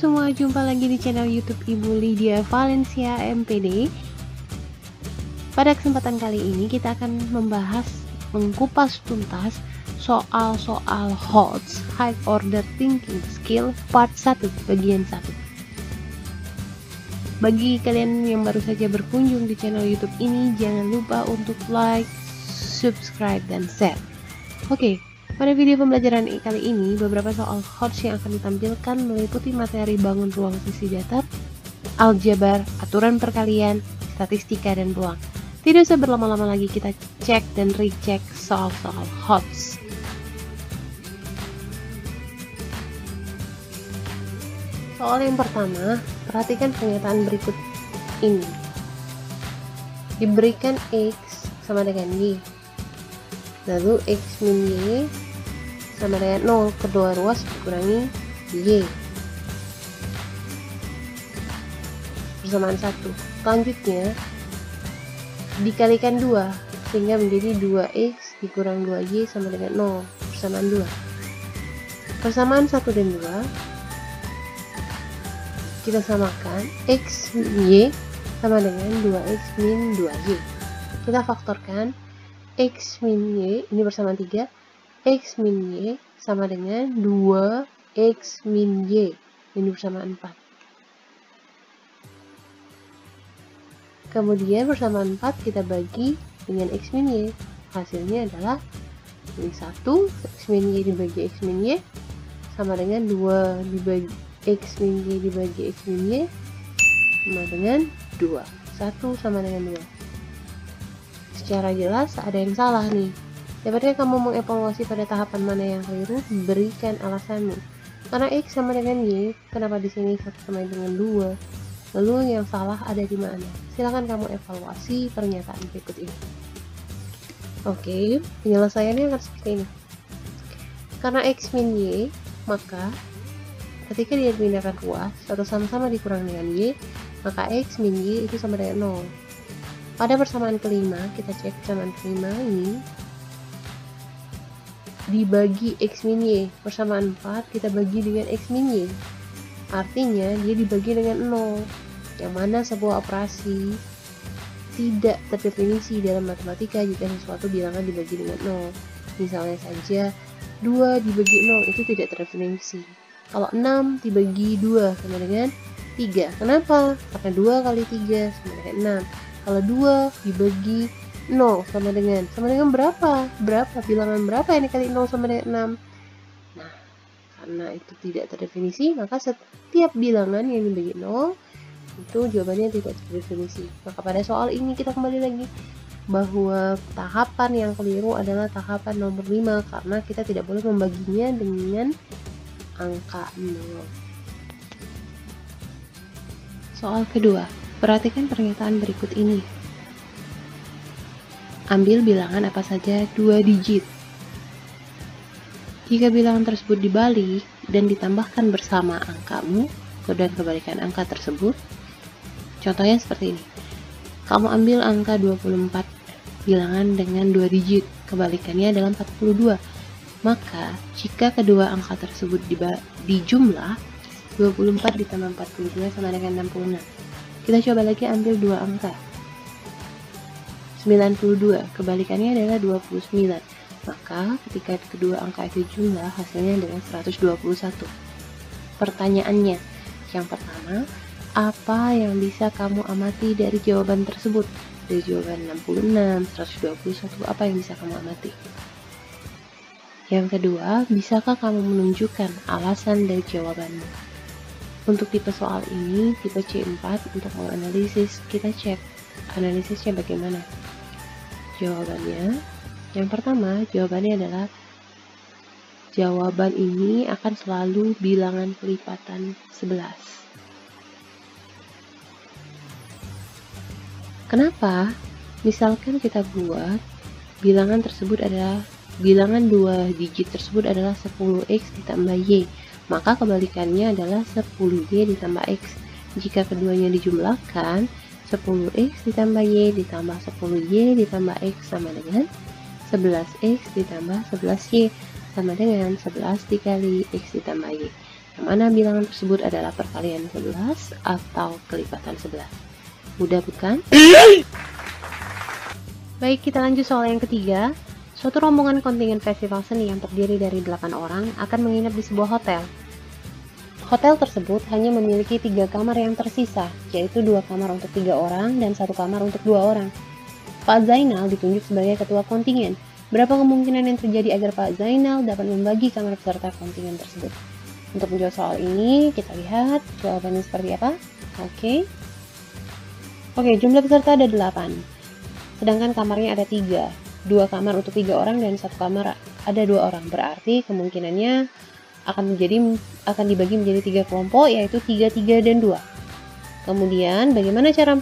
semua, jumpa lagi di channel YouTube Ibu Lydia Valencia MPD. Pada kesempatan kali ini kita akan mengkupas tuntas soal-soal HOTS High Order Thinking Skill Part 1 bagian 1. Bagi kalian yang baru saja berkunjung di channel YouTube ini, jangan lupa untuk like, subscribe, dan share. Oke. Pada video pembelajaran kali ini, beberapa soal HOTS yang akan ditampilkan meliputi materi bangun ruang sisi datar, aljabar, aturan perkalian, statistika, dan peluang. Tidak usah berlama-lama lagi, kita cek dan recheck soal-soal HOTS. Soal yang pertama, perhatikan pernyataan berikut ini. Diberikan X sama dengan Y. Lalu X min Y sama dengan 0, kedua ruas dikurangi Y bersamaan 1. Selanjutnya dikalikan 2 sehingga menjadi 2X dikurang 2Y sama dengan 0 bersamaan 2. Persamaan 1 dan 2 kita samakan, X min Y sama dengan 2X min 2Y. Kita faktorkan, X min Y ini bersamaan 3, X min Y sama dengan 2X min Y ini bersamaan 4. Kemudian bersamaan 4 kita bagi dengan X min Y, hasilnya adalah ini 1, X min Y dibagi X min Y sama dengan 2 dibagi X min Y dibagi X min Y sama dengan 2, 1 sama dengan 2. Secara jelas ada yang salah nih. Dapatkah kamu mengevaluasi pada tahapan mana yang keliru? Berikan alasanmu. Karena X sama dengan Y, kenapa di sini 1 sama dengan 2? Lalu yang salah ada di mana? Silakan kamu evaluasi pernyataan berikut ini. Oke, penyelesaiannya akan seperti ini. Karena X min Y, maka ketika dia dipindahkan ruas atau sama-sama dikurang dengan Y, maka X min Y itu sama dengan 0. Pada persamaan kelima, kita cek persamaan kelima ini dibagi X min Y. Persamaan 4 kita bagi dengan X min Y. Artinya dia dibagi dengan 0. Yang mana sebuah operasi tidak terdefinisi dalam matematika jika sesuatu bilangan dibagi dengan 0. Misalnya saja 2 dibagi 0 itu tidak terdefinisi. Kalau 6 dibagi 2 sama dengan 3. Kenapa? Karena 2 kali 3 sama dengan 6. Kalau 2 dibagi 0 sama dengan berapa? Bilangan berapa yang dikali 0 sama dengan 6? Nah, karena itu tidak terdefinisi, maka setiap bilangan yang dibagi 0 itu jawabannya tidak terdefinisi. Maka pada soal ini kita kembali lagi bahwa tahapan yang keliru adalah tahapan nomor 5 karena kita tidak boleh membaginya dengan angka 0. Soal kedua, perhatikan pernyataan berikut ini. Ambil bilangan apa saja 2 digit. Jika bilangan tersebut dibalik dan ditambahkan bersama angkamu dan kebalikan angka tersebut, contohnya seperti ini. Kamu ambil angka 24, bilangan dengan 2 digit, kebalikannya adalah 42. Maka, jika kedua angka tersebut dijumlah, 24 ditambah 42 sama dengan 66. Kita coba lagi ambil 2 angka. 92, kebalikannya adalah 29. Maka ketika kedua angka itu jumlah, hasilnya adalah 121. Pertanyaannya, yang pertama, apa yang bisa kamu amati dari jawaban tersebut? Dari jawaban 66, 121, apa yang bisa kamu amati? Yang kedua, bisakah kamu menunjukkan alasan dari jawabanmu? Untuk tipe soal ini, tipe C4, untuk menganalisis, kita cek analisisnya bagaimana. Jawabannya, yang pertama, jawabannya adalah jawaban ini akan selalu bilangan kelipatan 11. Kenapa? Misalkan kita buat bilangan tersebut adalah bilangan 2 digit tersebut adalah 10X ditambah Y. Maka kebalikannya adalah 10Y ditambah X. Jika keduanya dijumlahkan, 10X ditambah Y ditambah 10Y ditambah X sama dengan 11X ditambah 11Y sama dengan 11 dikali X ditambah Y. Yang mana bilangan tersebut adalah perkalian 11 atau kelipatan 11. Mudah bukan? Baik, kita lanjut soal yang ketiga. Suatu rombongan kontingen festival seni yang terdiri dari 8 orang akan menginap di sebuah hotel. Hotel tersebut hanya memiliki 3 kamar yang tersisa, yaitu 2 kamar untuk 3 orang dan 1 kamar untuk 2 orang. Pak Zainal ditunjuk sebagai ketua kontingen. Berapa kemungkinan yang terjadi agar Pak Zainal dapat membagi kamar peserta kontingen tersebut? Untuk menjawab soal ini, kita lihat jawabannya seperti apa. Oke, jumlah peserta ada 8. Sedangkan kamarnya ada 3. 2 kamar untuk 3 orang dan 1 kamar ada 2 orang. Berarti kemungkinannya akan dibagi menjadi 3 kelompok, yaitu 3, 3, dan 2. Kemudian bagaimana cara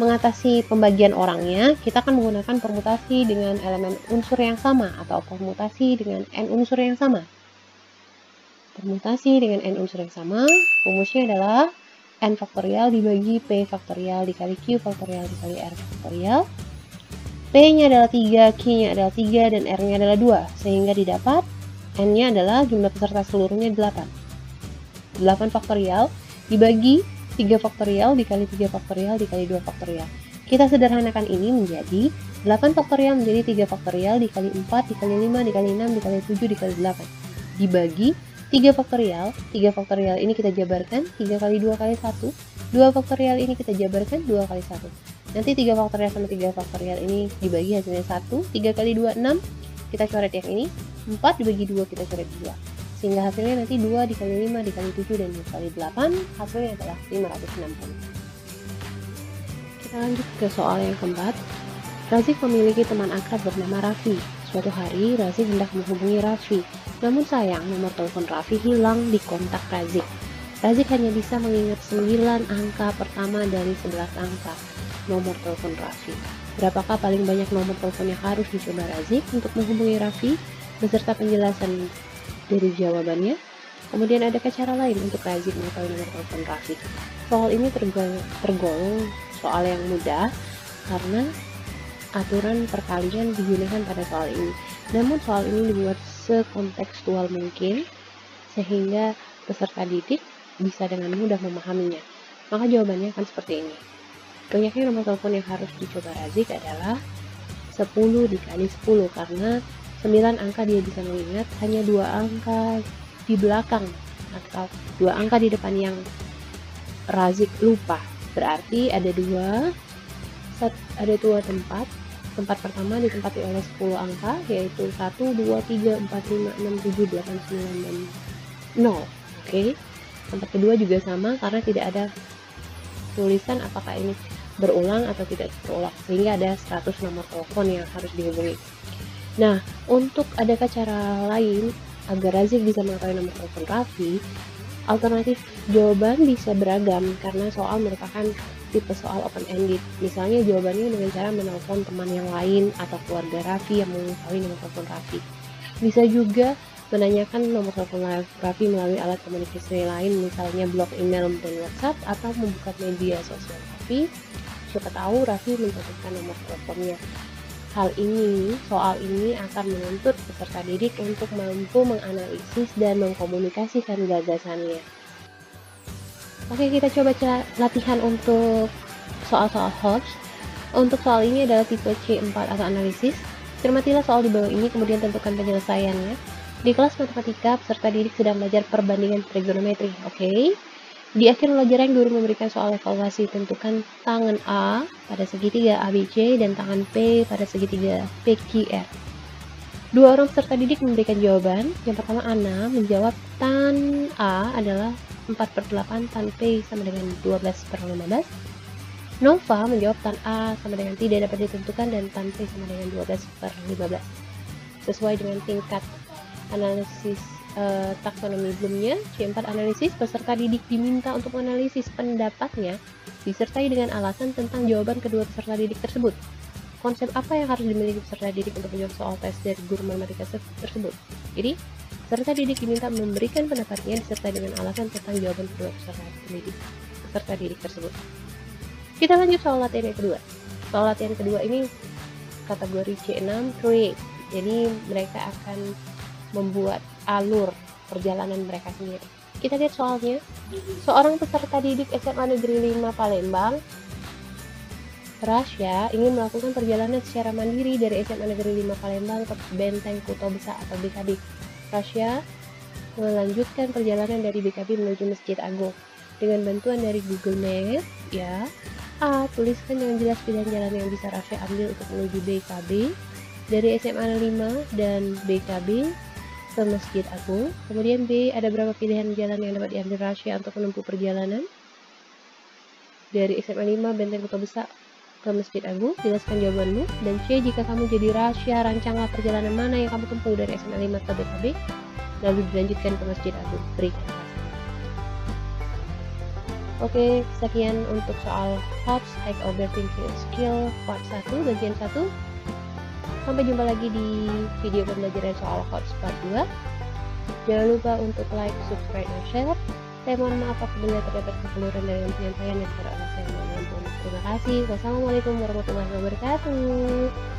mengatasi pembagian orangnya? Kita akan menggunakan permutasi dengan elemen unsur yang sama atau permutasi dengan n unsur yang sama. Permutasi dengan n unsur yang sama, rumusnya adalah n faktorial dibagi p faktorial dikali q faktorial dikali r faktorial. P-nya adalah 3, Q-nya adalah 3, dan R-nya adalah 2, sehingga didapat N-nya adalah jumlah peserta seluruhnya 8. 8 faktorial dibagi 3 faktorial dikali 3 faktorial dikali 2 faktorial. Kita sederhanakan ini menjadi 8 faktorial menjadi 3 faktorial dikali 4 dikali 5 dikali 6 dikali 7 dikali 8. Dibagi 3 faktorial, 3 faktorial ini kita jabarkan 3 kali 2 kali 1. 2 faktorial ini kita jabarkan 2 kali 1. Nanti 3 faktorial sama 3 faktorial ini dibagi hasilnya 1. 3 kali 2, 6. Kita coret yang ini. 4 dibagi 2, kita coret 2. Sehingga hasilnya nanti 2 dikali 5 dikali 7 dan dikali 8. Hasilnya adalah 560. Kita lanjut ke soal yang keempat. Razik memiliki teman akrab bernama Raffi. Suatu hari, Razik hendak menghubungi Raffi. Namun sayang, nomor telepon Raffi hilang di kontak Razik. Razik hanya bisa mengingat 9 angka pertama dari 11 angka nomor telepon Raffi. Berapakah paling banyak nomor telepon yang harus dicoba Razik untuk menghubungi Raffi beserta penjelasan dari jawabannya? Kemudian adakah cara lain untuk Razik mengetahui nomor telepon Raffi? Soal ini tergolong soal yang mudah karena aturan perkalian digunakan pada soal ini. Namun soal ini dibuat sekontekstual mungkin sehingga peserta didik bisa dengan mudah memahaminya. Maka jawabannya akan seperti ini. Banyaknya nomor telepon yang harus dicoba Razik adalah 10 dikali 10 karena 9 angka dia bisa mengingat, hanya 2 angka di belakang atau 2 angka di depan yang Razik lupa. Berarti ada dua tempat. Tempat pertama ditempati oleh 10 angka, yaitu 1, 2, 3, 4, 5, 6, 7, 8, 9, dan 0. Oke. Tempat kedua juga sama karena tidak ada tulisan apakah ini berulang atau tidak berulang, sehingga ada 100 nomor telepon yang harus dihubungi. Nah, untuk adakah cara lain agar Razik bisa mengetahui nomor telepon Raffi? Alternatif jawaban bisa beragam karena soal merupakan tipe soal open-ended. Misalnya jawabannya dengan cara menelpon teman yang lain atau keluarga Raffi yang mengetahui nomor telepon Raffi. Bisa juga menanyakan nomor telepon Raffi melalui alat komunikasi lain, misalnya blog email dan WhatsApp, atau membuka media sosial Raffi. Siapa tahu Raffi mencantumkan nomor teleponnya. Soal ini akan menuntut peserta didik untuk mampu menganalisis dan mengkomunikasikan gagasannya. Oke, kita coba latihan untuk soal-soal HOTS. Untuk soal ini adalah tipe C4 atau analisis. Cermatilah soal di bawah ini, kemudian tentukan penyelesaiannya. Di kelas matematika, peserta didik sedang belajar perbandingan trigonometri. Oke. Di akhir pelajaran, guru memberikan soal evaluasi. Tentukan tangan A pada segitiga ABC dan tangan P pada segitiga PQR. Dua orang peserta didik memberikan jawaban. Yang pertama, Ana menjawab tan A adalah 4/8, tan P sama dengan 12/15. Nova menjawab tan A sama dengan tidak dapat ditentukan dan tan P sama dengan 12/15. Sesuai dengan tingkat analisis taksonomi sebelumnya, C4 analisis, peserta didik diminta untuk menganalisis pendapatnya disertai dengan alasan tentang jawaban kedua peserta didik tersebut. Konsep apa yang harus dimiliki peserta didik untuk menjawab soal tes dari guru matematika tersebut? Jadi, peserta didik diminta memberikan pendapatnya disertai dengan alasan tentang jawaban kedua peserta didik tersebut. Kita lanjut soal latihan yang kedua. Soal latihan kedua ini kategori C6 create. Jadi mereka akan membuat alur perjalanan mereka sendiri. Kita lihat soalnya. Seorang peserta didik SMA Negeri 5 Palembang, Rasya, ingin melakukan perjalanan secara mandiri dari SMA Negeri 5 Palembang ke Benteng Kuto Besak atau BKB. Rasya melanjutkan perjalanan dari BKB menuju Masjid Agung. Dengan bantuan dari Google Maps, ya, A. Tuliskan dengan jelas pilihan jalan yang bisa Rasya ambil untuk menuju BKB dari SMA 5 dan BKB ke Masjid Agung. Kemudian B. Ada berapa pilihan jalan yang dapat diambil Rasya untuk menempuh perjalanan dari SMA 5 Benteng Kuto Besak ke Masjid Agung? Jelaskan jawabanmu. Dan C. Jika kamu jadi Rasya, rancanglah perjalanan mana yang kamu tempuh dari SMA 5 ke BKB, lalu dilanjutkan ke Masjid Agung. Berikan. Oke, sekian untuk soal HOTS High Overthinking Skill part 1 bagian 1. Sampai jumpa lagi di video pembelajaran soal HOTS part 2. Jangan lupa untuk like, subscribe, dan share. Saya mohon maaf apabila terdapat kekeliruan dalam penyampaian dan secara Allah saya mohon ampun. Terima kasih. Wassalamualaikum warahmatullahi wabarakatuh.